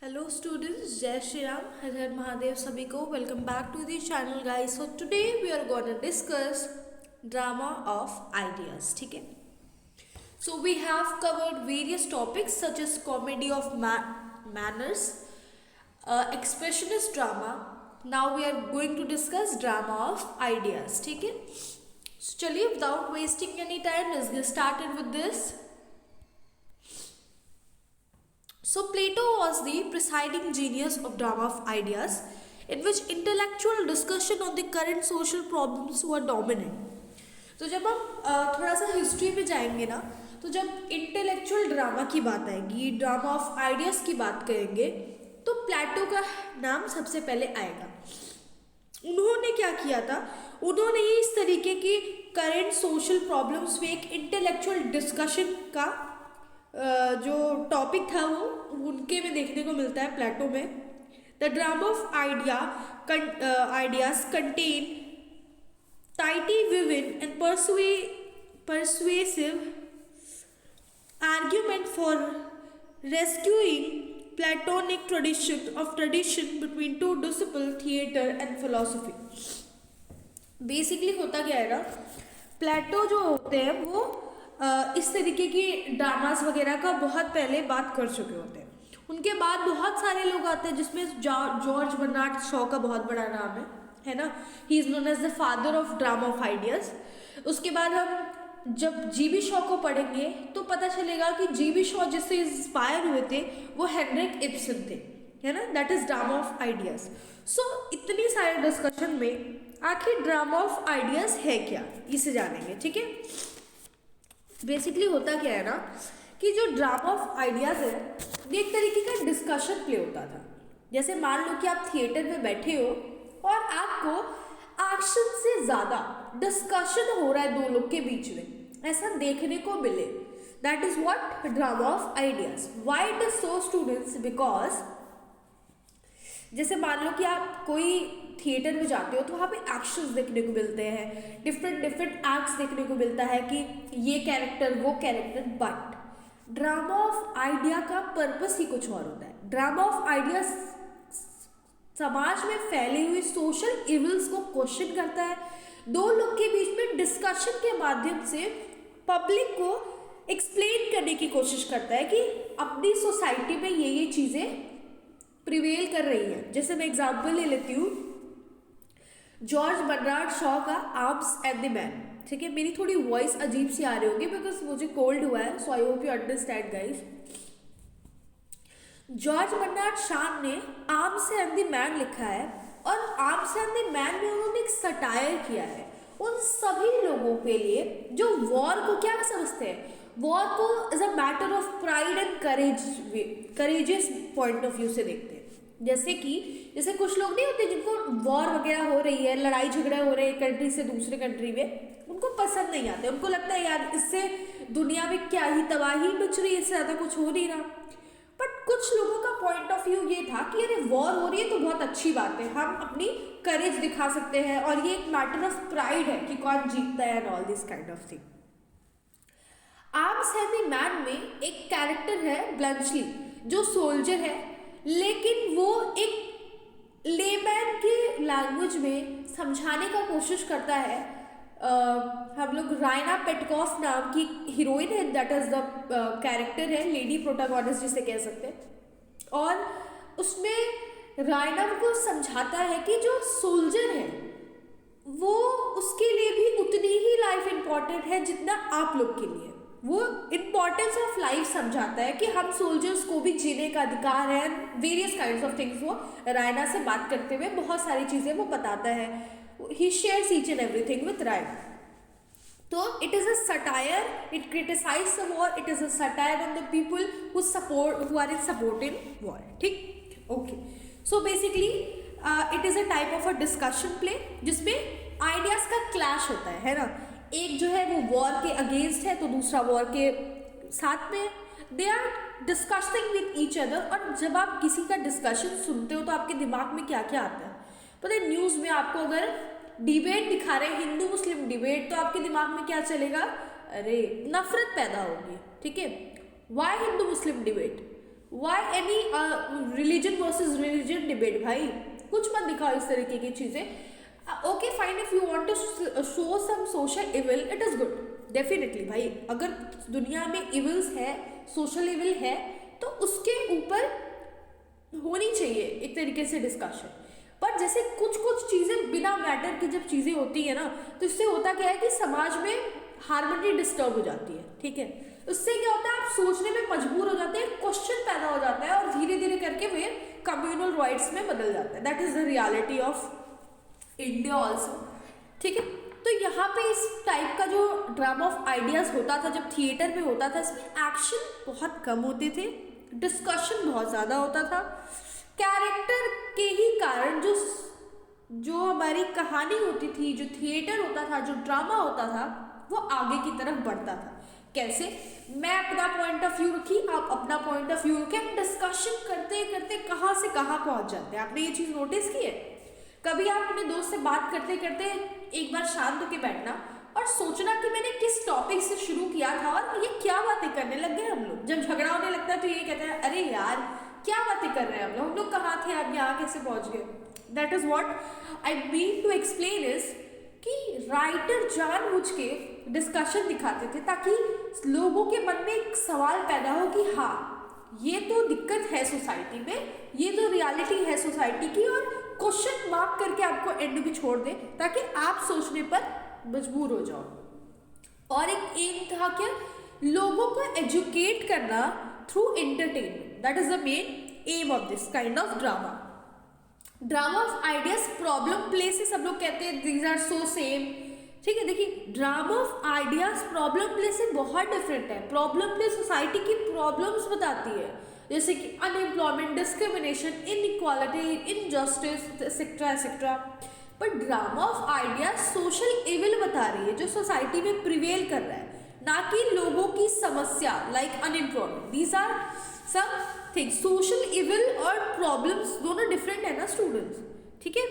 Hello students, Jai Shri Ram, Har Har Mahadev सभी को welcome back to the channel guys. So today we are going to discuss drama of ideas. ठीक है. So we have covered various topics such as comedy of manners, expressionist drama. Now we are going to discuss drama of ideas. ठीक है. So चलिए without wasting any time, let's get started with this. So Plato was the presiding genius of drama of ideas, in which intellectual discussion on the current social problems were dominant. तो जब हम थोड़ा सा history में जाएंगे ना, तो जब इंटेलेक्चुअल ड्रामा की बात आएगी, ड्रामा ऑफ आइडियाज की बात करेंगे, तो प्लेटो का नाम सबसे पहले आएगा. उन्होंने क्या किया था? उन्होंने इस तरीके की करेंट सोशल प्रॉब्लम्स में एक इंटेलेक्चुअल डिस्कशन का जो टॉपिक था वो उनके में देखने को मिलता है प्लेटो में. The drama of ideas contain tightly within and persuasive argument for rescuing Platonic tradition between two disciplines, theater and philosophy. Basically होता क्या है ना, प्लेटो जो होते हैं वो इस तरीके की ड्रामास वगैरह का बहुत पहले बात कर चुके होते हैं. उनके बाद बहुत सारे लोग आते हैं जिसमें जॉर्ज बर्नार्ड शॉ का बहुत बड़ा नाम है ना. He is known as the father of drama of ideas. उसके बाद हम जब जीबी शॉ को पढ़ेंगे तो पता चलेगा कि जीबी शॉ जिससे इंस्पायर हुए थे वो हेनरिक इब्सन थे, है ना. That is drama of ideas. So इतनी सारे डिस्कशन में आखिर ड्रामा ऑफ आइडियाज है क्या, इसे जानेंगे. ठीक है. बेसिकली होता क्या है ना कि जो ड्रामा ऑफ आइडियाज है ये एक तरीके का डिस्कशन प्ले होता था. जैसे मान लो कि आप थिएटर में बैठे हो और आपको एक्शन से ज्यादा डिस्कशन हो रहा है दो लोग के बीच में, ऐसा देखने को मिले. That is what drama of ideas. Why it is so students? Because जैसे मान लो कि आप कोई थिएटर में जाते हो तो वहाँ पे एक्शंस देखने को मिलते हैं, डिफरेंट एक्ट्स देखने को मिलता है कि ये कैरेक्टर वो character. But drama of idea का पर्पस ही कुछ और होता है. ड्रामा ऑफ आइडिया समाज में फैली हुई सोशल इविल्स को क्वेश्चन करता है. दो लोग के बीच में डिस्कशन के माध्यम से पब्लिक को एक्सप्लेन करने की कोशिश करता है कि अपनी सोसाइटी में ये चीजें प्रिवेल कर रही है. जैसे मैं एग्जाम्पल ले लेती हूँ जॉर्ज बर्नार्ड शॉ का आर्म्स एंड द मैन. ठीक है. मेरी थोड़ी वॉइस अजीब सी आ रही होगी बिकॉज मुझे कोल्ड हुआ है, so I hope you understand guys. George Bernard Shaw ने आर्म्स एंड द मैन लिखा है और आर्म्स एंड द मैन में उन्होंने एक सटायर किया है उन सभी लोगों के लिए जो वॉर को क्या समझते हैं, वॉर को as a matter of pride and courageous point of view से देखते हैं. जैसे कुछ लोग नहीं होते जिनको वॉर वगैरह हो रही है, लड़ाई झगड़े हो रहे हैं कंट्री से दूसरे कंट्री में, उनको पसंद नहीं आते. उनको लगता है यार इससे दुनिया में क्या ही तबाही मच रही है, इससे ज़्यादा कुछ हो नहीं रहा. बट कुछ लोगों का पॉइंट ऑफ व्यू ये था कि अरे वॉर हो रही है तो बहुत अच्छी बात है, हम अपनी करेज दिखा सकते हैं और ये एक मैटर ऑफ प्राइड है कि कौन जीतता है and all this kind of thing. Arms and the man में एक कैरेक्टर है ब्लंचली जो सोल्जर है, लेकिन वो एक लेमैन की लैंग्वेज में समझाने का कोशिश करता है. हम लोग रायना पेटकॉफ नाम की हीरोइन है, दैट इज द कैरेक्टर है, लेडी प्रोटागोनिस्ट जिसे कह सकते हैं. और उसमें रायना को समझाता है कि जो सोल्जर है वो उसके लिए भी उतनी ही लाइफ इंपॉर्टेंट है जितना आप लोग के लिए. वो इम्पॉर्टेंस ऑफ लाइफ समझाता है कि हम सोल्जर्स को भी जीने का अधिकार है. वेरियस काइंड्स ऑफ थिंग्स वो रायना से बात करते हुए बहुत सारी चीज़ें वो बताता है. He shares each and everything with Raina. तो it is a satire, it criticise the war, it is a satire on the people who are in support in war. ठीक. Okay. So basically it is a type of a discussion play जिसमें ideas का clash होता है ना. एक जो है वो वॉर के अगेंस्ट है तो दूसरा वॉर के साथ में, they are discussing with each other. और जब आप किसी का डिस्कशन सुनते हो तो आपके दिमाग में क्या क्या आता है पता है. न्यूज़ में आपको अगर डिबेट दिखा रहे हैं, हिंदू मुस्लिम डिबेट, तो आपके दिमाग में क्या चलेगा? अरे नफरत पैदा होगी. ठीक है. Why Hindu Muslim debate? Why any religion versus religion debate, भाई कुछ मत दिखाओ इस तरीके की चीज़ें. Okay fine, if you want to show some social evil, it is good definitely. भाई अगर दुनिया में इविल्स है, सोशल इविल है, तो उसके ऊपर होनी चाहिए एक तरीके से डिस्कशन. पर जैसे कुछ कुछ चीज़ें बिना मैटर की जब चीज़ें होती है ना, तो इससे होता क्या है कि समाज में हार्मनी डिस्टर्ब हो जाती है. ठीक है, उससे क्या होता है, आप सोचने में मजबूर हो जाते हैं, क्वेश्चन पैदा हो जाता है, और धीरे धीरे करके फिर कम्युनल राइट्स में बदल जाता है. That is the reality of India also. ठीक है, तो यहाँ पे इस टाइप का जो ड्रामा ऑफ आइडियाज होता था, जब थिएटर में होता था, इसमें एक्शन बहुत कम होते थे, डिस्कशन बहुत ज़्यादा होता था. कैरेक्टर के ही कारण जो हमारी कहानी होती थी, जो थिएटर होता था, जो ड्रामा होता था, वो आगे की तरफ बढ़ता था. कैसे? मैं अपना पॉइंट ऑफ व्यू रखी, आप अपना पॉइंट ऑफ व्यू रखें, हम डिस्कशन करते करते कहाँ से कहाँ पहुँच जाते हैं. आपने ये चीज़ नोटिस की है? कभी आप अपने दोस्त से बात करते करते एक बार शांत होकर बैठना और सोचना कि मैंने किस टॉपिक से शुरू किया था और ये क्या बातें करने लग गए हम लोग. जब झगड़ा होने लगता है तो ये कहते हैं, अरे यार क्या बातें कर रहे हैं हम लोग कहाँ थे, आप यहाँ कैसे पहुँच गए. That is what I mean to explain is कि राइटर जानबूझ के डिस्कशन दिखाते थे ताकि लोगों के मन में एक सवाल पैदा हो कि हाँ, ये तो दिक्कत है सोसाइटी में, ये तो रियलिटी है सोसाइटी की, और क्वेश्चन मार्क करके आपको एंड में छोड़ दे ताकि आप सोचने पर मजबूर हो जाओ. और एक एम था क्या, लोगों को एजुकेट करना through entertainment. That is the main M of this kind of drama. Drama of ideas problem play से सब लोग कहते हैं दीज आर सो सेम. ठीक है, देखिए drama of ideas problem play से बहुत डिफरेंट है. प्रॉब्लम प्ले सोसाइटी की प्रॉब्लम्स बताती है, जैसे कि unemployment, discrimination, inequality, injustice etcetera etcetera. पर drama of ideas social evil बता रही है जो सोसाइटी में प्रिवेल कर रहा है, ना कि लोगों की समस्या like unemployment. These are some things. Social evil और प्रॉब्लम्स दोनों डिफरेंट है ना स्टूडेंट्स. ठीक है,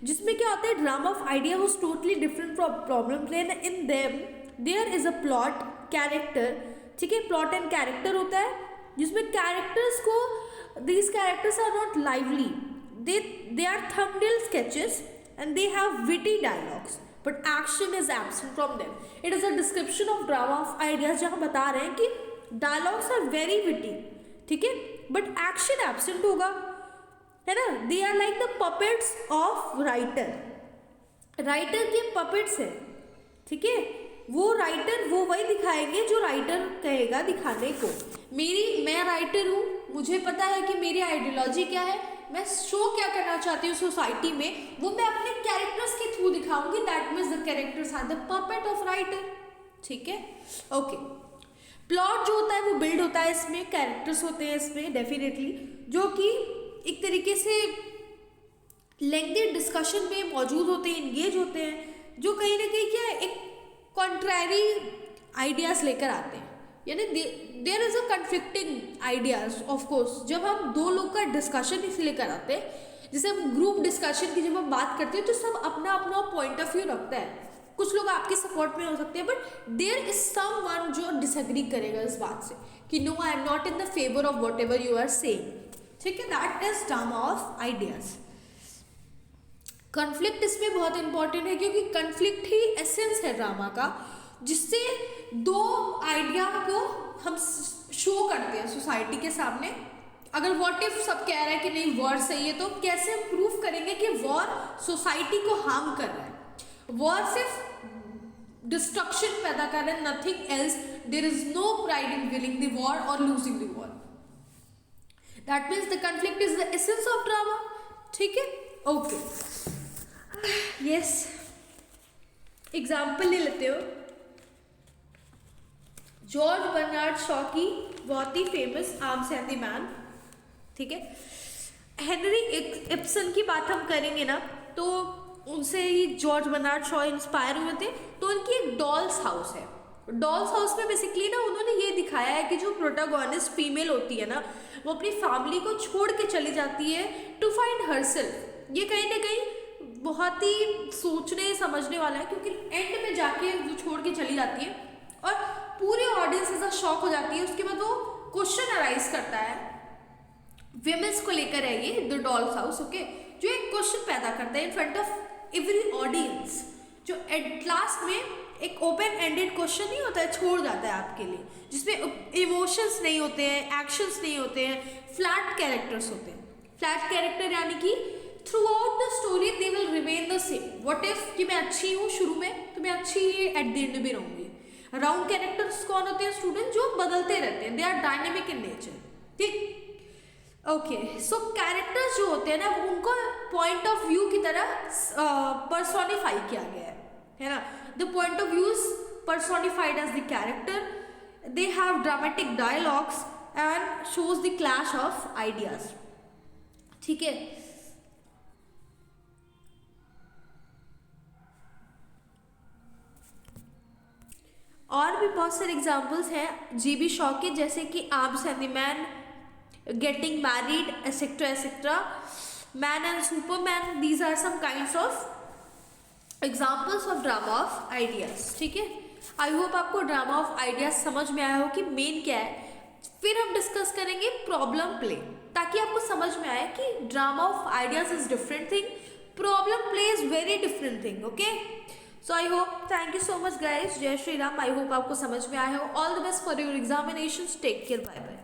जिसमें क्या होता है, drama of idea was totally different problem play. In them there is a plot, character. ठीक है, प्लॉट एंड कैरेक्टर होता है जिसमें कैरेक्टर्स को, these characters are not lively, they are thumbnail sketches and they have witty dialogues but action is absent from them. It is a description of drama of ideas जहाँ बता रहे हैं कि dialogues are very witty, ठीक है, but action absent होगा, है ना. They are like the puppets of writer. Writer के puppets है, ठीक है, वो राइटर वो वही दिखाएंगे जो राइटर कहेगा दिखाने को. मैं राइटर हूँ, मुझे पता है कि मेरी आइडियोलॉजी क्या है, मैं शो क्या करना चाहती हूँ सोसाइटी में, वो मैं अपने कैरेक्टर्स के थ्रू दिखाऊंगी. That means the characters are the puppet of writer. ठीक है, ओके. प्लॉट जो होता है वो बिल्ड होता है, इसमें कैरेक्टर्स होते हैं इसमें डेफिनेटली, जो कि एक तरीके से लेंथी डिस्कशन में मौजूद होते हैं, इंगेज होते हैं, जो कहीं ना कहीं क्या है, एक कॉन्ट्रैरी आइडियाज लेकर आते हैं. यानी there is a conflicting ideas. Of course जब हम दो लोग का डिस्कशन इसलिए कराते हैं, जैसे हम ग्रुप डिस्कशन की जब हम बात करते हैं तो सब अपना अपना पॉइंट ऑफ व्यू रखता है. कुछ लोग आपके सपोर्ट में हो सकते हैं, बट देयर इज समवन जो डिसएग्री करेगा इस बात से कि no, I am not in the favour of whatever you are saying. ठीक है, that is drama of ideas. Conflict इसमें बहुत इंपॉर्टेंट है क्योंकि कन्फ्लिक्ट ही एसेंस है ड्रामा का, जिससे दो आइडिया को हम शो करते हैं सोसाइटी के सामने. अगर व्हाट इफ सब कह रहे हैं कि नहीं वॉर सही है, तो कैसे हम प्रूफ करेंगे कि वॉर सोसाइटी को हार्म कर रहा है. वॉर सिर्फ डिस्ट्रक्शन पैदा कर रहा है, nothing else. There is no pride in winning the war और losing the war. That means the conflict is the essence of drama. ठीक है, ओके. यस, एग्जाम्पल ले लेते हो. जॉर्ज बर्नार्ड शॉ की बहुत ही famous arms and the man. ठीक है, हेनरी इब्सन की बात हम करेंगे ना, तो उनसे ही जॉर्ज बर्नार्ड शॉ इंस्पायर हुए थे. तो उनकी एक डॉल्स हाउस है. डॉल्स हाउस में बेसिकली ना उन्होंने ये दिखाया है कि जो प्रोटागोनिस्ट फीमेल होती है ना, वो अपनी फैमिली को छोड़ के चली जाती है टू फाइंड हरसेल्फ. ये कहीं ना कहीं बहुत ही सोचने समझने वाला है, क्योंकि एंड में जाके वो छोड़ के चली जाती है और पूरे ऑडियंस ऐसा शॉक हो जाती है. उसके बाद वो क्वेश्चन अराइज करता है फेमस को लेकर है ये द डॉल्स हाउस, ओके, जो एक क्वेश्चन पैदा करता है in front of every audience, जो एट लास्ट में एक ओपन एंडेड क्वेश्चन नहीं होता है, छोड़ जाता है आपके लिए, जिसमें इमोशंस नहीं होते हैं, एक्शंस नहीं होते हैं, फ्लैट कैरेक्टर्स होते हैं। फ्लैट कैरेक्टर यानी कि through out the story they will remain the same. What if कि मैं अच्छी हूँ शुरू में तो मैं अच्छी एट द एंड भी रहूंगी। राउंड कैरेक्टर्स कौन होते हैं स्टूडेंट? जो बदलते रहते हैं, they are dynamic in nature, ठीक। ओके, सो कैरेक्टर्स जो होते हैं ना उनको पॉइंट ऑफ व्यू की तरह पर्सोनिफाई किया गया है ना। The point of view is personified as the character. They have dramatic dialogues and shows the clash of ideas, ठीक है। और भी बहुत सारे एग्जाम्पल्स हैं जीबी शॉ के, जैसे कि Arms and the Man, getting married, etcetera etcetera, Man and Superman. These are some kinds of examples of drama of ideas, ठीक है। आई होप आपको ड्रामा ऑफ आइडियाज समझ में आया हो कि मेन क्या है। फिर हम डिस्कस करेंगे प्रॉब्लम प्ले, ताकि आपको समझ में आए कि drama of ideas is different thing, problem play is very different thing, okay. So I hope, thank you so much guys, जय श्री राम। आई होप आपको समझ में आया हो। All the best for your examinations, take care, bye bye.